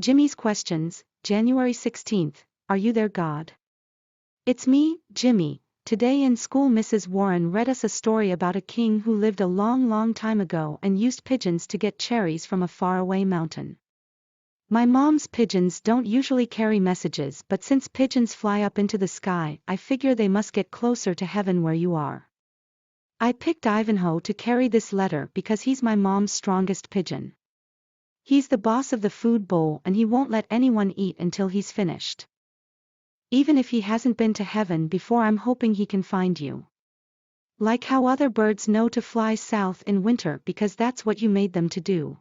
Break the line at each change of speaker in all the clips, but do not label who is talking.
Jimmy's questions, January 16th. Are you there, God? It's me, Jimmy. Today in school Mrs. Warren read us a story about a king who lived a long time ago and used pigeons to get cherries from a faraway mountain. My mom's pigeons don't usually carry messages, but since pigeons fly up into the sky, I figure they must get closer to heaven where you are. I picked Ivanhoe to carry this letter because he's my mom's strongest pigeon. He's the boss of the food bowl and he won't let anyone eat until he's finished. Even if he hasn't been to heaven before, I'm hoping he can find you. Like how other birds know to fly south in winter because that's what you made them to do.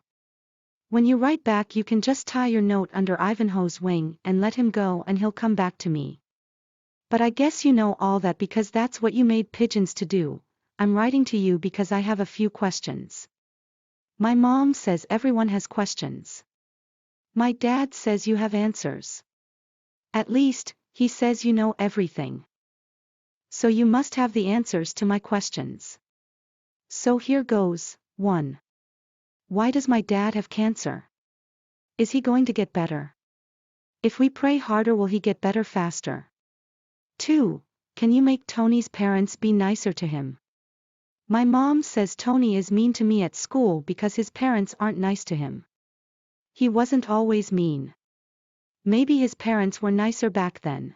When you write back you can just tie your note under Ivanhoe's wing and let him go and he'll come back to me. But I guess you know all that because that's what you made pigeons to do. I'm writing to you because I have a few questions. My mom says everyone has questions. My dad says you have answers. At least, he says you know everything. So you must have the answers to my questions. So here goes. 1. Why does my dad have cancer? Is he going to get better? If we pray harder, will he get better faster? 2. Can you make Tony's parents be nicer to him? My mom says Tony is mean to me at school because his parents aren't nice to him. He wasn't always mean. Maybe his parents were nicer back then.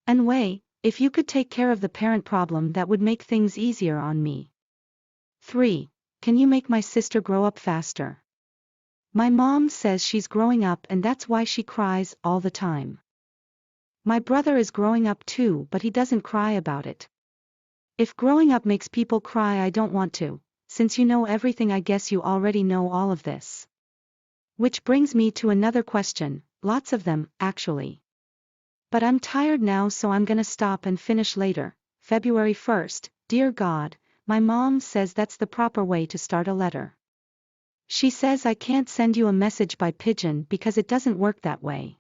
Anyway, if you could take care of the parent problem, that would make things easier on me. 3. Can you make my sister grow up faster? My mom says she's growing up and that's why she cries all the time. My brother is growing up too, but he doesn't cry about it. If growing up makes people cry, I don't want to. Since you know everything, I guess you already know all of this. Which brings me to another question, lots of them, actually. But I'm tired now, so I'm gonna stop and finish later. February 1st, Dear God, my mom says that's the proper way to start a letter. She says I can't send you a message by pigeon because it doesn't work that way.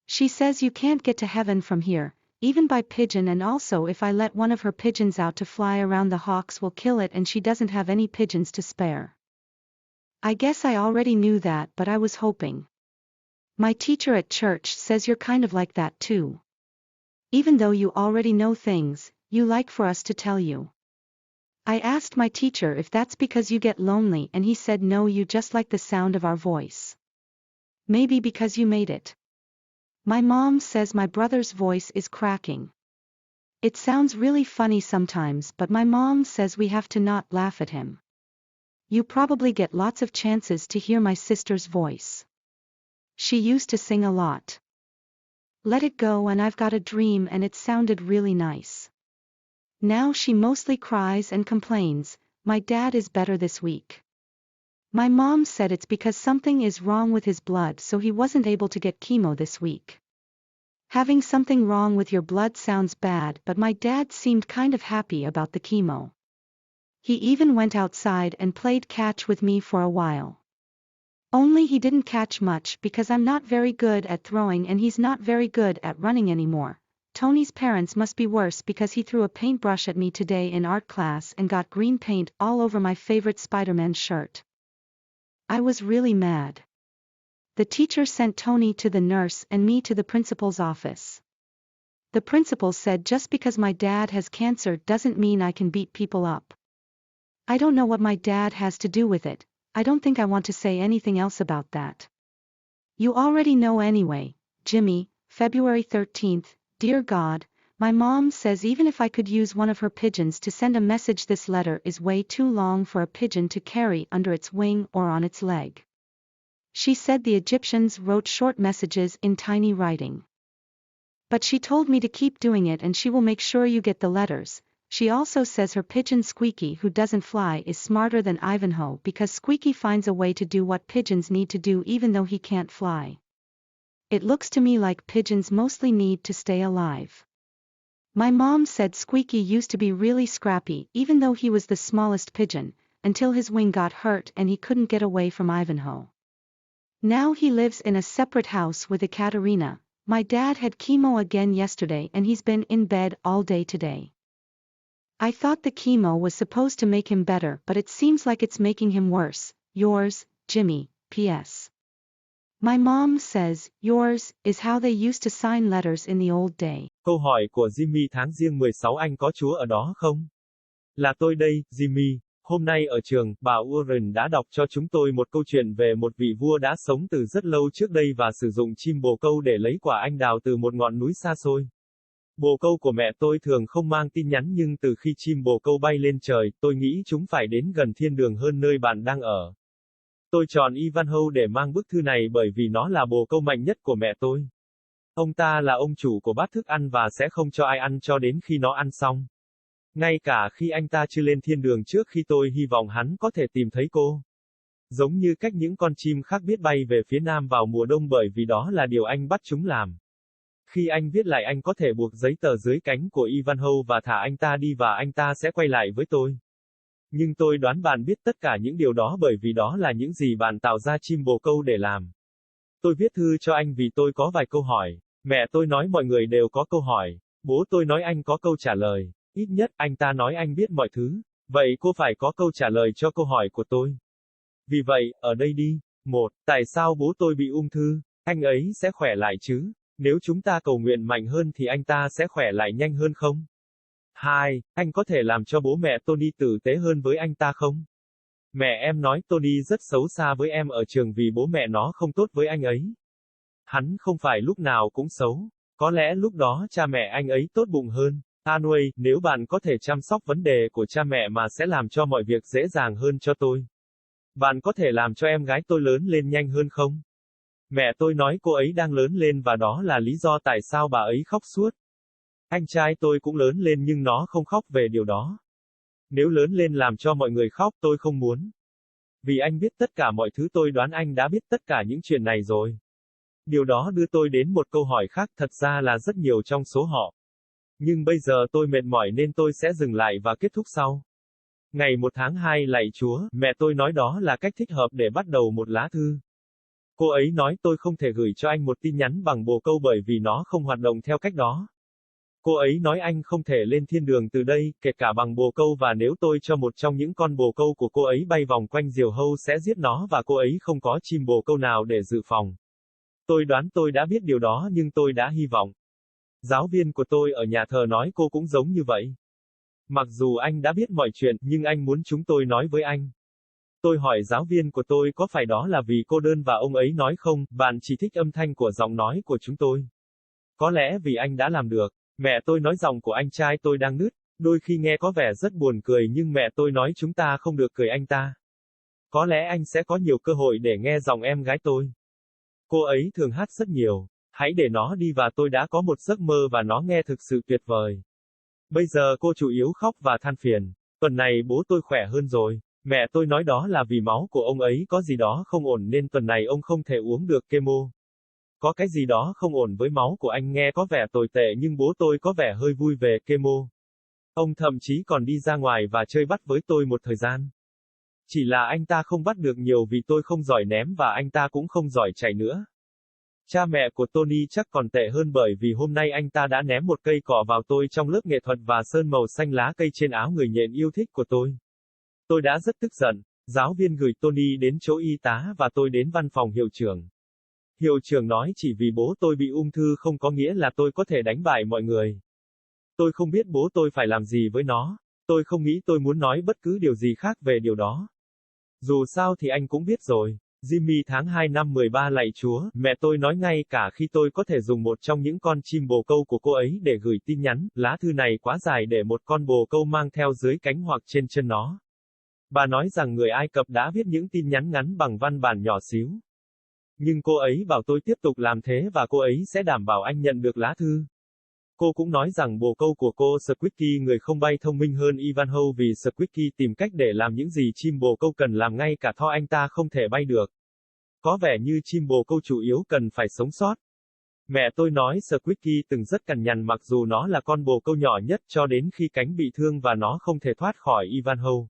She says you can't get to heaven from here, even by pigeon, and also if I let one of her pigeons out to fly around, the hawks will kill it and she doesn't have any pigeons to spare. I guess I already knew that, but I was hoping. My teacher at church says you're kind of like that too. Even though you already know things, you like for us to tell you. I asked my teacher if that's because you get lonely and he said no, you just like the sound of our voice. Maybe because you made it. My mom says my brother's voice is cracking. It sounds really funny sometimes, but my mom says we have to not laugh at him. You probably get lots of chances to hear my sister's voice. She used to sing a lot. Let It Go and I've Got a Dream, and it sounded really nice. Now she mostly cries and complains. My dad is better this week. My mom said it's because something is wrong with his blood, so he wasn't able to get chemo this week. Having something wrong with your blood sounds bad, but my dad seemed kind of happy about the chemo. He even went outside and played catch with me for a while. Only he didn't catch much because I'm not very good at throwing and he's not very good at running anymore. Tony's parents must be worse because he threw a paintbrush at me today in art class and got green paint all over my favorite Spider-Man shirt. I was really mad. The teacher sent Tony to the nurse and me to the principal's office. The principal said just because my dad has cancer doesn't mean I can beat people up. I don't know what my dad has to do with it. I don't think I want to say anything else about that. You already know anyway. Jimmy, February 13th, Dear God, my mom says even if I could use one of her pigeons to send a message, this letter is way too long for a pigeon to carry under its wing or on its leg. She said the Egyptians wrote short messages in tiny writing. But she told me to keep doing it and she will make sure you get the letters. She also says her pigeon Squeaky, who doesn't fly, is smarter than Ivanhoe because Squeaky finds a way to do what pigeons need to do even though he can't fly. It looks to me like pigeons mostly need to stay alive. My mom said Squeaky used to be really scrappy even though he was the smallest pigeon, until his wing got hurt and he couldn't get away from Ivanhoe. Now he lives in a separate house with Ekaterina. My dad had chemo again yesterday and he's been in bed all day today. I thought the chemo was supposed to make him better, but it seems like it's making him worse. Yours, Jimmy, P.S. My mom says, yours is how they used to sign letters in the old day.
Câu hỏi của Jimmy tháng Giêng 16 anh có Chúa ở đó không? Là tôi đây, Jimmy. Hôm nay ở trường, bà Warren đã đọc cho chúng tôi một câu chuyện về một vị vua đã sống từ rất lâu trước đây và sử dụng chim bồ câu để lấy quả anh đào từ một ngọn núi xa xôi. Bồ câu của mẹ tôi thường không mang tin nhắn nhưng từ khi chim bồ câu bay lên trời, tôi nghĩ chúng phải đến gần thiên đường hơn nơi bạn đang ở. Tôi chọn Ivanhoe để mang bức thư này bởi vì nó là bồ câu mạnh nhất của mẹ tôi. Ông ta là ông chủ của bát thức ăn và sẽ không cho ai ăn cho đến khi nó ăn xong. Ngay cả khi anh ta chưa lên thiên đường trước khi tôi hy vọng hắn có thể tìm thấy cô. Giống như cách những con chim khác biết bay về phía nam vào mùa đông bởi vì đó là điều anh bắt chúng làm. Khi anh viết lại anh có thể buộc giấy tờ dưới cánh của Ivanhoe và thả anh ta đi và anh ta sẽ quay lại với tôi. Nhưng tôi đoán bạn biết tất cả những điều đó bởi vì đó là những gì bạn tạo ra chim bồ câu để làm. Tôi viết thư cho anh vì tôi có vài câu hỏi. Mẹ tôi nói mọi người đều có câu hỏi. Bố tôi nói anh có câu trả lời. Ít nhất, anh ta nói anh biết mọi thứ. Vậy cô phải có câu trả lời cho câu hỏi của tôi. Vì vậy, ở đây đi. 1. Tại sao bố tôi bị ung thư? Anh ấy sẽ khỏe lại chứ? Nếu chúng ta cầu nguyện mạnh hơn thì anh ta sẽ khỏe lại nhanh hơn không? 2. Anh có thể làm cho bố mẹ Tony tử tế hơn với anh ta không? Mẹ em nói Tony rất xấu xa với em ở trường vì bố mẹ nó không tốt với anh ấy. Hắn không phải lúc nào cũng xấu. Có lẽ lúc đó cha mẹ anh ấy tốt bụng hơn. Anyway, nếu bạn có thể chăm sóc vấn đề của cha mẹ mà sẽ làm cho mọi việc dễ dàng hơn cho tôi. Bạn có thể làm cho em gái tôi lớn lên nhanh hơn không? Mẹ tôi nói cô ấy đang lớn lên và đó là lý do tại sao bà ấy khóc suốt. Anh trai tôi cũng lớn lên nhưng nó không khóc về điều đó. Nếu lớn lên làm cho mọi người khóc tôi không muốn. Vì anh biết tất cả mọi thứ tôi đoán anh đã biết tất cả những chuyện này rồi. Điều đó đưa tôi đến một câu hỏi khác thật ra là rất nhiều trong số họ. Nhưng bây giờ tôi mệt mỏi nên tôi sẽ dừng lại và kết thúc sau. Ngày 1 tháng 2 lạy Chúa, mẹ tôi nói đó là cách thích hợp để bắt đầu một lá thư. Cô ấy nói tôi không thể gửi cho anh một tin nhắn bằng bồ câu bởi vì nó không hoạt động theo cách đó. Cô ấy nói anh không thể lên thiên đường từ đây, kể cả bằng bồ câu và nếu tôi cho một trong những con bồ câu của cô ấy bay vòng quanh diều hâu sẽ giết nó và cô ấy không có chim bồ câu nào để dự phòng. Tôi đoán tôi đã biết điều đó nhưng tôi đã hy vọng. Giáo viên của tôi ở nhà thờ nói cô cũng giống như vậy. Mặc dù anh đã biết mọi chuyện, nhưng anh muốn chúng tôi nói với anh. Tôi hỏi giáo viên của tôi có phải đó là vì cô đơn và ông ấy nói không, bạn chỉ thích âm thanh của giọng nói của chúng tôi. Có lẽ vì anh đã làm được. Mẹ tôi nói giọng của anh trai tôi đang nứt, đôi khi nghe có vẻ rất buồn cười nhưng mẹ tôi nói chúng ta không được cười anh ta. Có lẽ anh sẽ có nhiều cơ hội để nghe giọng em gái tôi. Cô ấy thường hát rất nhiều. Hãy để nó đi và tôi đã có một giấc mơ và nó nghe thực sự tuyệt vời. Bây giờ cô chủ yếu khóc và than phiền. Tuần này bố tôi khỏe hơn rồi. Mẹ tôi nói đó là vì máu của ông ấy có gì đó không ổn nên tuần này ông không thể uống được chemo. Có cái gì đó không ổn với máu của anh nghe có vẻ tồi tệ nhưng bố tôi có vẻ hơi vui về chemo. Ông thậm chí còn đi ra ngoài và chơi bắt với tôi một thời gian. Chỉ là anh ta không bắt được nhiều vì tôi không giỏi ném và anh ta cũng không giỏi chạy nữa. Cha mẹ của Tony chắc còn tệ hơn bởi vì hôm nay anh ta đã ném một cây cỏ vào tôi trong lớp nghệ thuật và sơn màu xanh lá cây trên áo người nhện yêu thích của tôi. Tôi đã rất tức giận. Giáo viên gửi Tony đến chỗ y tá và tôi đến văn phòng hiệu trưởng. Hiệu trưởng nói chỉ vì bố tôi bị ung thư không có nghĩa là tôi có thể đánh bại mọi người. Tôi không biết bố tôi phải làm gì với nó. Tôi không nghĩ tôi muốn nói bất cứ điều gì khác về điều đó. Dù sao thì anh cũng biết rồi. Jimmy tháng 2 năm 13 lạy Chúa, mẹ tôi nói ngay cả khi tôi có thể dùng một trong những con chim bồ câu của cô ấy để gửi tin nhắn, lá thư này quá dài để một con bồ câu mang theo dưới cánh hoặc trên chân nó. Bà nói rằng người Ai Cập đã viết những tin nhắn ngắn bằng văn bản nhỏ xíu. Nhưng cô ấy bảo tôi tiếp tục làm thế và cô ấy sẽ đảm bảo anh nhận được lá thư. Cô cũng nói rằng bồ câu của cô Squeaky người không bay thông minh hơn Ivanhoe vì Squeaky tìm cách để làm những gì chim bồ câu cần làm ngay cả tho anh ta không thể bay được. Có vẻ như chim bồ câu chủ yếu cần phải sống sót. Mẹ tôi nói Squeaky từng rất cằn nhằn mặc dù nó là con bồ câu nhỏ nhất cho đến khi cánh bị thương và nó không thể thoát khỏi Ivanhoe.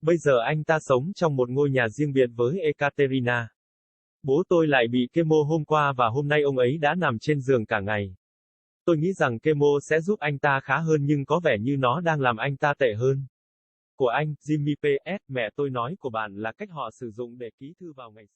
Bây giờ anh ta sống trong một ngôi nhà riêng biệt với Ekaterina. Bố tôi lại bị chemo hôm qua và hôm nay ông ấy đã nằm trên giường cả ngày. Tôi nghĩ rằng chemo sẽ giúp anh ta khá hơn nhưng có vẻ như nó đang làm anh ta tệ hơn. Của anh, Jimmy P.S. Mẹ tôi nói của bạn là cách họ sử dụng để ký thư vào ngày